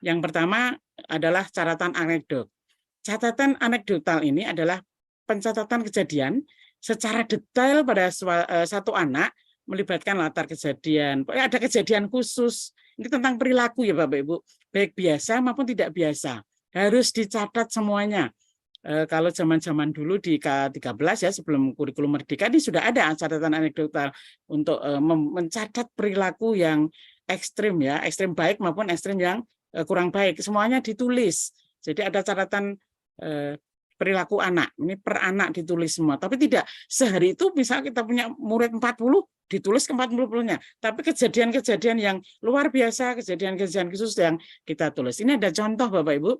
Yang pertama adalah catatan anekdot. Catatan anekdotal ini adalah pencatatan kejadian secara detail pada satu anak, melibatkan latar kejadian. Pokoknya ada kejadian khusus. Ini tentang perilaku ya Bapak Ibu, baik biasa maupun tidak biasa. Harus dicatat semuanya. Kalau zaman-zaman dulu di K13 ya, sebelum kurikulum Merdeka, ini sudah ada catatan anekdotal untuk mencatat perilaku yang ekstrim ya, ekstrim baik maupun ekstrim yang kurang baik. Semuanya ditulis. Jadi ada catatan perilaku anak. Ini per anak ditulis semua. Tapi tidak sehari itu misalnya kita punya murid 40, ditulis ke 40-nya. Tapi kejadian-kejadian yang luar biasa, kejadian-kejadian khusus yang kita tulis. Ini ada contoh Bapak Ibu,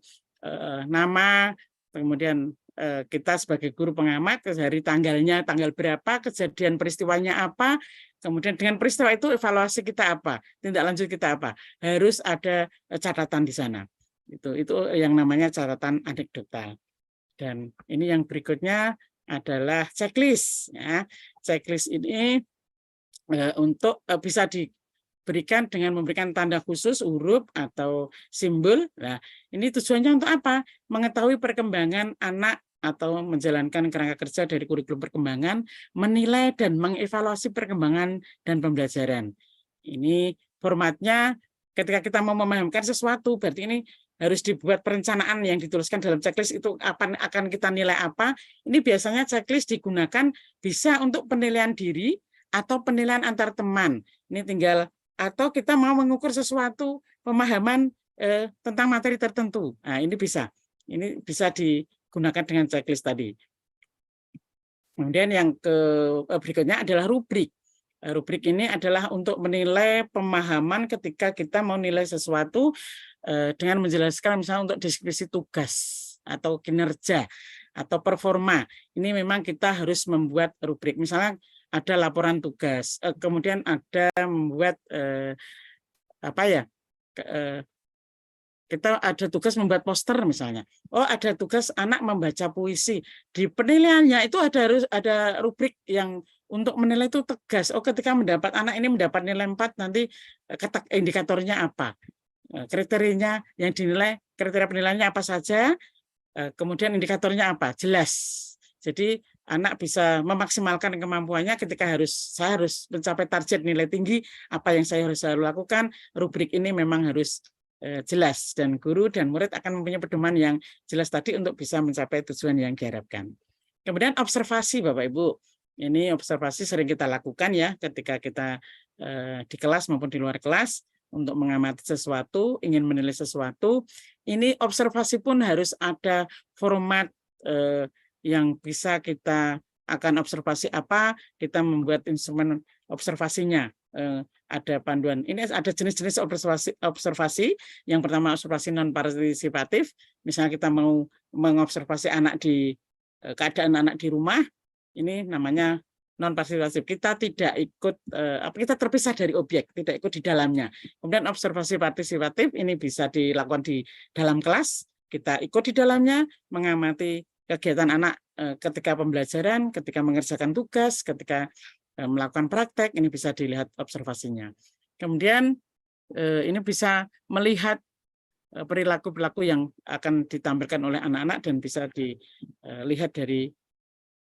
nama, kemudian kita sebagai guru pengamat, hari tanggalnya, tanggal berapa, kejadian peristiwanya apa, kemudian dengan peristiwa itu evaluasi kita apa, tindak lanjut kita apa. Harus ada catatan di sana. Itu yang namanya catatan anekdotal. Dan ini yang berikutnya adalah checklist. Ya. Checklist ini untuk bisa diberikan dengan memberikan tanda khusus, huruf atau simbol. Nah, ini tujuannya untuk apa? Mengetahui perkembangan anak atau menjalankan kerangka kerja dari kurikulum perkembangan, menilai dan mengevaluasi perkembangan dan pembelajaran. Ini formatnya ketika kita mau memahamkan sesuatu, berarti ini harus dibuat perencanaan yang dituliskan dalam checklist itu akan kita nilai apa. Ini biasanya checklist digunakan bisa untuk penilaian diri atau penilaian antar teman. Ini tinggal atau kita mau mengukur sesuatu pemahaman tentang materi tertentu. Nah, ini bisa. Ini bisa digunakan dengan checklist tadi. Kemudian yang berikutnya adalah rubrik. Rubrik ini adalah untuk menilai pemahaman ketika kita mau nilai sesuatu dengan menjelaskan misalnya untuk deskripsi tugas atau kinerja atau performa. Ini memang kita harus membuat rubrik. Misalnya ada laporan tugas, kemudian ada membuat kita ada tugas membuat poster misalnya. Oh, ada tugas anak membaca puisi. Di penilaiannya itu harus ada rubrik yang untuk menilai itu tegas. Oh, ketika anak ini mendapat nilai 4, nanti indikatornya apa? Kriterianya yang dinilai, kriteria penilaiannya apa saja? Kemudian indikatornya apa? Jelas. Jadi anak bisa memaksimalkan kemampuannya ketika saya harus mencapai target nilai tinggi, apa yang saya harus lakukan. Rubrik ini memang harus jelas dan guru dan murid akan mempunyai pedoman yang jelas tadi untuk bisa mencapai tujuan yang diharapkan. Kemudian observasi Bapak Ibu. Ini observasi sering kita lakukan ya ketika kita di kelas maupun di luar kelas untuk mengamati sesuatu, ingin menilai sesuatu. Ini observasi pun harus ada format yang bisa kita akan observasi apa, kita membuat instrumen observasinya. Ada panduan. Ini ada jenis-jenis observasi. Yang pertama observasi non partisipatif. Misalnya kita mau mengobservasi anak di keadaan anak di rumah, ini namanya non partisipatif. Kita tidak ikut, kita terpisah dari objek, tidak ikut di dalamnya. Kemudian observasi partisipatif ini bisa dilakukan di dalam kelas. Kita ikut di dalamnya, mengamati kegiatan anak ketika pembelajaran, ketika mengerjakan tugas, ketika melakukan praktek, ini bisa dilihat observasinya. Kemudian ini bisa melihat perilaku-perilaku yang akan ditampilkan oleh anak-anak dan bisa dilihat dari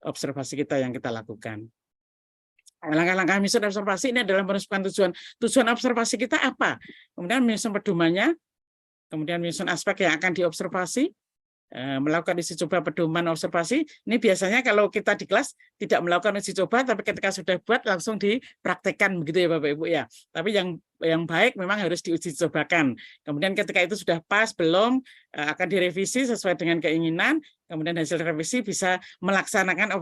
observasi kita yang kita lakukan. Langkah-langkah menyusun observasi ini adalah merumuskan tujuan observasi kita apa, kemudian menyusun pedomannya, kemudian menyusun aspek yang akan diobservasi, melakukan uji coba pedoman observasi. Ini biasanya kalau kita di kelas tidak melakukan uji coba, tapi ketika sudah buat langsung dipraktekkan begitu ya Bapak Ibu ya. Tapi yang baik memang harus diuji cobakan. Kemudian ketika itu sudah pas belum, akan direvisi sesuai dengan keinginan. Kemudian hasil revisi bisa melaksanakan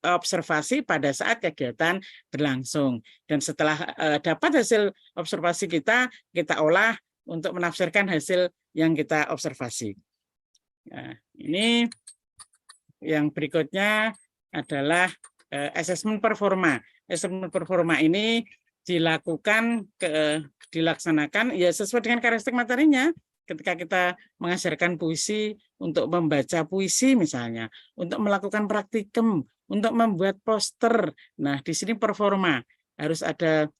observasi pada saat kegiatan berlangsung. Dan setelah dapat hasil observasi kita olah untuk menafsirkan hasil yang kita observasi. Nah, ini yang berikutnya adalah asesmen performa. Asesmen performa ini dilaksanakan ya sesuai dengan karakteristik materinya. Ketika kita mengajarkan puisi, untuk membaca puisi misalnya, untuk melakukan praktikum, untuk membuat poster. Nah, di sini performa harus ada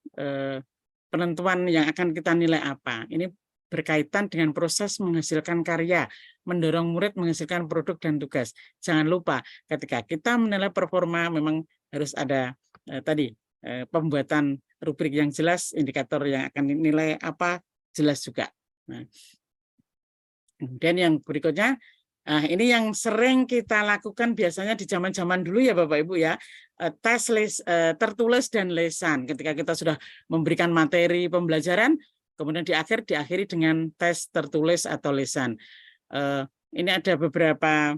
penentuan yang akan kita nilai apa. Ini berkaitan dengan proses menghasilkan karya, mendorong murid menghasilkan produk dan tugas. Jangan lupa ketika kita menilai performa memang harus ada tadi pembuatan rubrik yang jelas, indikator yang akan dinilai apa jelas juga. Nah, kemudian yang berikutnya, ini yang sering kita lakukan biasanya di zaman-zaman dulu ya Bapak Ibu ya, tes tertulis dan lesan. Ketika kita sudah memberikan materi pembelajaran, kemudian diakhiri dengan tes tertulis atau lesan. Ini ada beberapa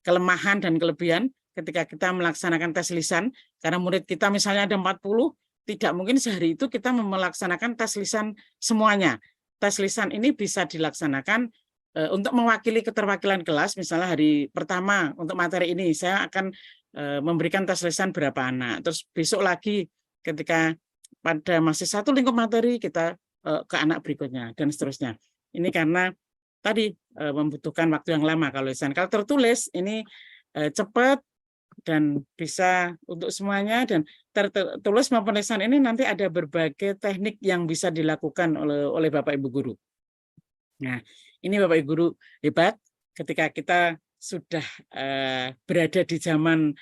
kelemahan dan kelebihan ketika kita melaksanakan tes lisan, karena murid kita misalnya ada 40, tidak mungkin sehari itu kita melaksanakan tes lisan semuanya. Tes lisan ini bisa dilaksanakan untuk mewakili keterwakilan kelas, misalnya hari pertama untuk materi ini saya akan memberikan tes lisan berapa anak, terus besok lagi ketika pada masih satu lingkup materi kita ke anak berikutnya dan seterusnya. Ini karena tadi membutuhkan waktu yang lama kalau lisan. Kalau tertulis ini cepat dan bisa untuk semuanya, dan tertulis maupun lisan ini nanti ada berbagai teknik yang bisa dilakukan oleh Bapak Ibu guru. Nah, ini Bapak Ibu guru hebat ketika kita sudah berada di zaman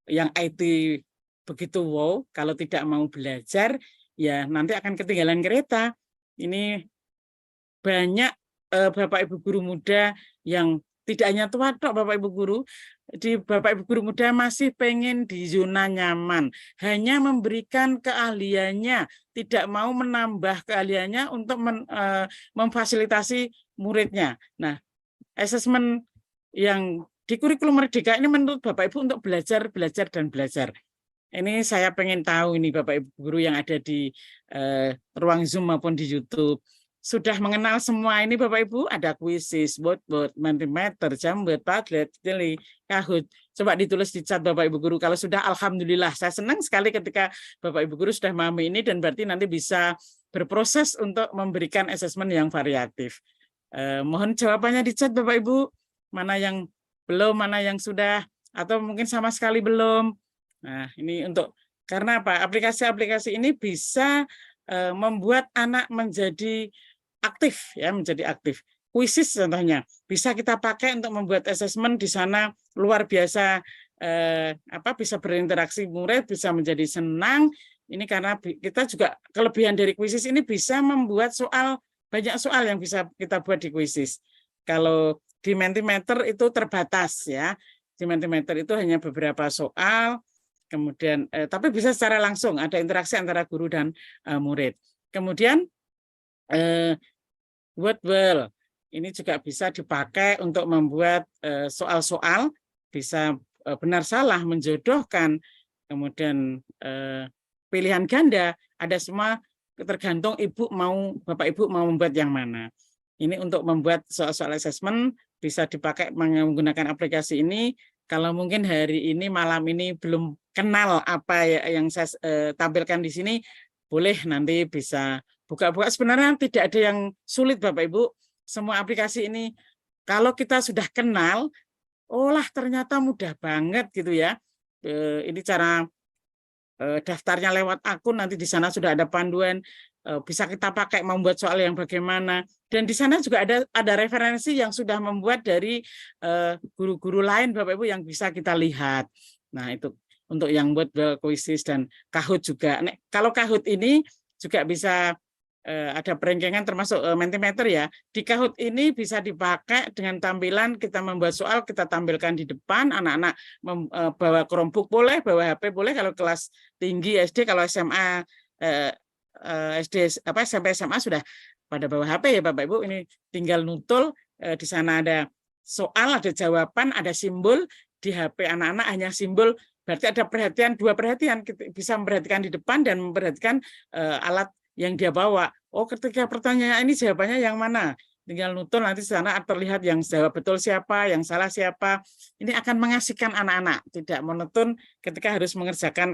yang IT begitu wow, kalau tidak mau belajar ya nanti akan ketinggalan kereta. Ini banyak Bapak Ibu guru muda yang tidak hanya tua tok Bapak Ibu guru, di Bapak Ibu guru muda masih pengen di zona nyaman, hanya memberikan keahliannya, tidak mau menambah keahliannya untuk memfasilitasi muridnya. Nah, asesmen yang di kurikulum Merdeka ini menurut Bapak Ibu untuk belajar, belajar, dan belajar. Ini saya pengen tahu ini Bapak Ibu guru yang ada di ruang Zoom maupun di YouTube. Sudah mengenal semua ini Bapak Ibu, ada kuisis, bot, Mentimeter, Jamboard, Padlet, Teli, Kahoot. Coba ditulis di chat Bapak Ibu guru. Kalau sudah alhamdulillah, saya senang sekali ketika Bapak Ibu guru sudah memahami ini dan berarti nanti bisa berproses untuk memberikan asesmen yang variatif. Mohon jawabannya di chat Bapak Ibu, mana yang belum, mana yang sudah, atau mungkin sama sekali belum. Nah, ini untuk karena apa? Aplikasi-aplikasi ini bisa membuat anak menjadi aktif ya, menjadi aktif. Kuisis contohnya bisa kita pakai untuk membuat asesmen di sana luar biasa, bisa berinteraksi murid, bisa menjadi senang. Ini karena kita juga kelebihan dari kuisis ini bisa membuat banyak soal yang bisa kita buat di kuisis. Kalau di Mentimeter itu terbatas ya. Di Mentimeter itu hanya beberapa soal. Kemudian tapi bisa secara langsung ada interaksi antara guru dan murid. Kemudian Wordwell ini juga bisa dipakai untuk membuat soal-soal, bisa benar salah, menjodohkan, kemudian pilihan ganda, ada semua tergantung Bapak Ibu mau membuat yang mana. Ini untuk membuat soal-soal assessment bisa dipakai menggunakan aplikasi ini. Kalau mungkin hari ini malam ini belum kenal apa yang saya tampilkan di sini, boleh nanti bisa buka-buka. Sebenarnya tidak ada yang sulit Bapak Ibu. Semua aplikasi ini kalau kita sudah kenal, ternyata mudah banget gitu ya. Ini cara daftarnya lewat akun, nanti di sana sudah ada panduan, bisa kita pakai membuat soal yang bagaimana. Dan di sana juga ada referensi yang sudah membuat dari guru-guru lain Bapak Ibu yang bisa kita lihat. Nah, itu untuk yang buat kuisis dan Kahoot juga. Kalau Kahoot ini juga bisa ada perengkengan termasuk Mentimeter ya. Di Kahoot ini bisa dipakai dengan tampilan kita membuat soal, kita tampilkan di depan, anak-anak bawa Chromebook boleh, bawa HP boleh kalau kelas tinggi SD, kalau SMA SD SMP SMA sudah pada bawa HP ya Bapak Ibu. Ini tinggal nutul, di sana ada soal, ada jawaban, ada simbol. Di HP anak-anak hanya simbol, berarti ada dua perhatian, bisa memperhatikan di depan dan memperhatikan alat yang dia bawa. Ketika pertanyaan ini jawabannya yang mana? Tinggal nutul, nanti di sana terlihat yang jawab betul siapa, yang salah siapa. Ini akan mengasihkan anak-anak, tidak monoton ketika harus mengerjakan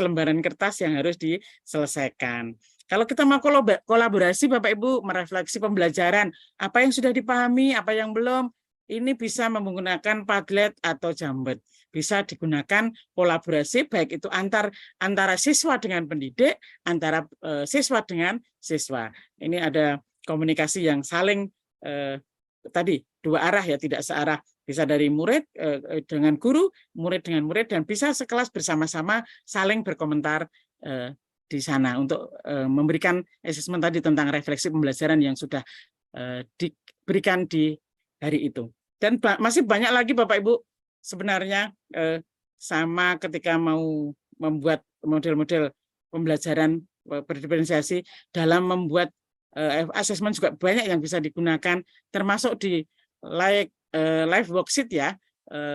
lembaran kertas yang harus diselesaikan. Kalau kita mau kolaborasi Bapak Ibu, merefleksi pembelajaran, apa yang sudah dipahami, apa yang belum, ini bisa menggunakan Padlet atau Jambat. Bisa digunakan kolaborasi baik itu antara siswa dengan pendidik, antara siswa dengan siswa. Ini ada komunikasi yang saling tadi dua arah ya, tidak searah. Bisa dari murid dengan guru, murid dengan murid, dan bisa sekelas bersama-sama saling berkomentar di sana untuk memberikan asesmen tadi tentang refleksi pembelajaran yang sudah diberikan di hari itu. Dan masih banyak lagi Bapak Ibu sebenarnya sama ketika mau membuat model-model pembelajaran berdiferensiasi dalam membuat asesmen juga banyak yang bisa digunakan, termasuk di live worksheet ya,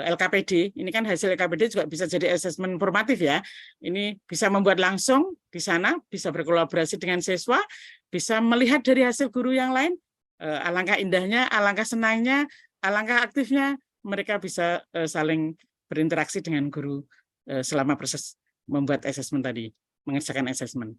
LKPD. Ini kan hasil LKPD juga bisa jadi asesmen formatif ya. Ini bisa membuat langsung di sana, bisa berkolaborasi dengan siswa, bisa melihat dari hasil guru yang lain. Alangkah indahnya, alangkah senangnya, alangkah aktifnya mereka bisa saling berinteraksi dengan guru selama proses membuat asesmen tadi, mengerjakan asesmen.